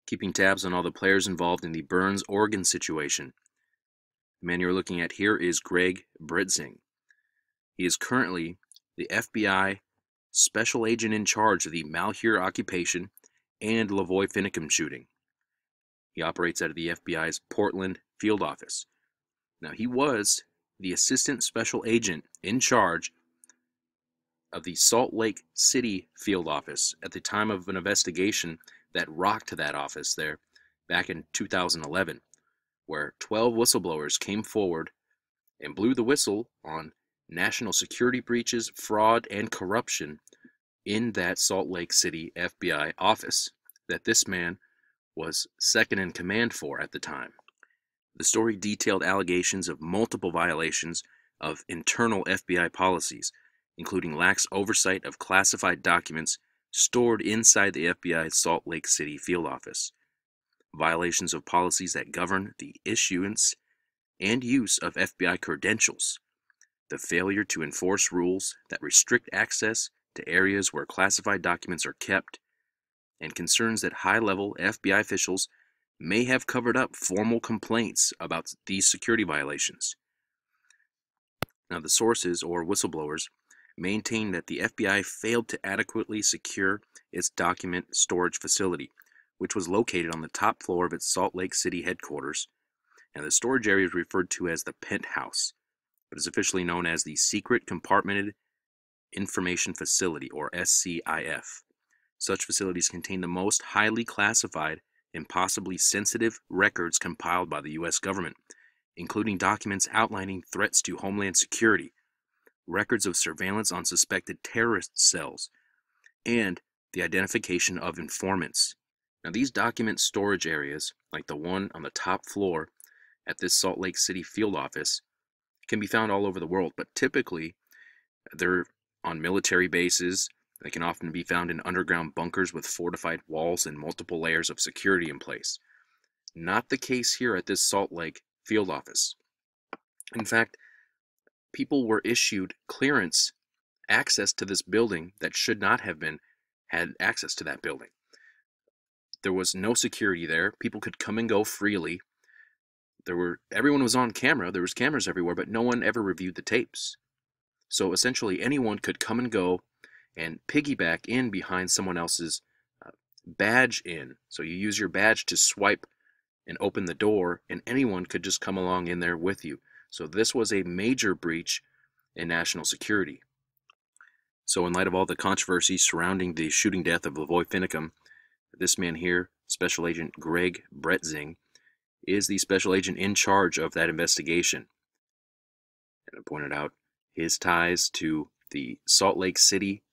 Keeping tabs on all the players involved in the Burns, Oregon situation. The man you're looking at here is Greg Britzing. He is currently the FBI special agent in charge of the Malheur occupation and Lavoy Finicum shooting. He operates out of the FBI's Portland field office. Now, he was the assistant special agent in charge of the Salt Lake City field office at the time of an investigation that rocked that office there back in 2011, where 12 whistleblowers came forward and blew the whistle on national security breaches, fraud, and corruption in that Salt Lake City FBI office that this man was second in command for at the time. The story detailed allegations of multiple violations of internal FBI policies, including lax oversight of classified documents stored inside the FBI's Salt Lake City field office, violations of policies that govern the issuance and use of FBI credentials, the failure to enforce rules that restrict access to areas where classified documents are kept, and concerns that high-level FBI officials may have covered up formal complaints about these security violations. Now, the sources, or whistleblowers, maintain that the FBI failed to adequately secure its document storage facility, which was located on the top floor of its Salt Lake City headquarters, and the storage area is referred to as the penthouse, but is officially known as the Secret Compartmented Information Facility, or SCIF. Such facilities contain the most highly classified and possibly sensitive records compiled by the U.S. government, including documents outlining threats to Homeland Security, records of surveillance on suspected terrorist cells, and the identification of informants. Now, these document storage areas, like the one on the top floor at this Salt Lake City field office, can be found all over the world, but typically they're on military bases. They can often be found in underground bunkers with fortified walls and multiple layers of security in place. Not the case here at this Salt Lake field office. In fact, people were issued clearance access to this building that should not have had access to that building. There was no security there. People could come and go freely. Everyone was on camera. There was cameras everywhere, but no one ever reviewed the tapes. So essentially anyone could come and go and piggyback in behind someone else's badge in. So you use your badge to swipe and open the door, and anyone could just come along in there with you. So this was a major breach in national security. So in light of all the controversy surrounding the shooting death of Lavoy Finicum, this man here, Special Agent Greg Britzing, is the special agent in charge of that investigation. And I pointed out his ties to the Salt Lake City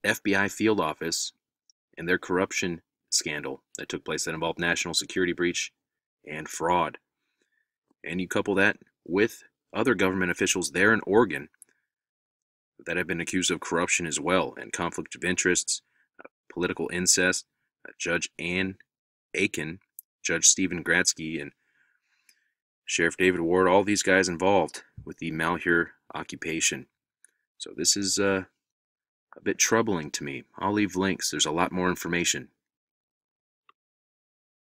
FBI field office and their corruption scandal that took place that involved national security breach and fraud. And you couple that with other government officials there in Oregon that have been accused of corruption as well, and conflict of interests, political incest, Judge Ann Aiken, Judge Stephen Gradsky, and Sheriff David Ward, all these guys involved with the Malheur occupation. So this is a bit troubling to me. I'll leave links. There's a lot more information.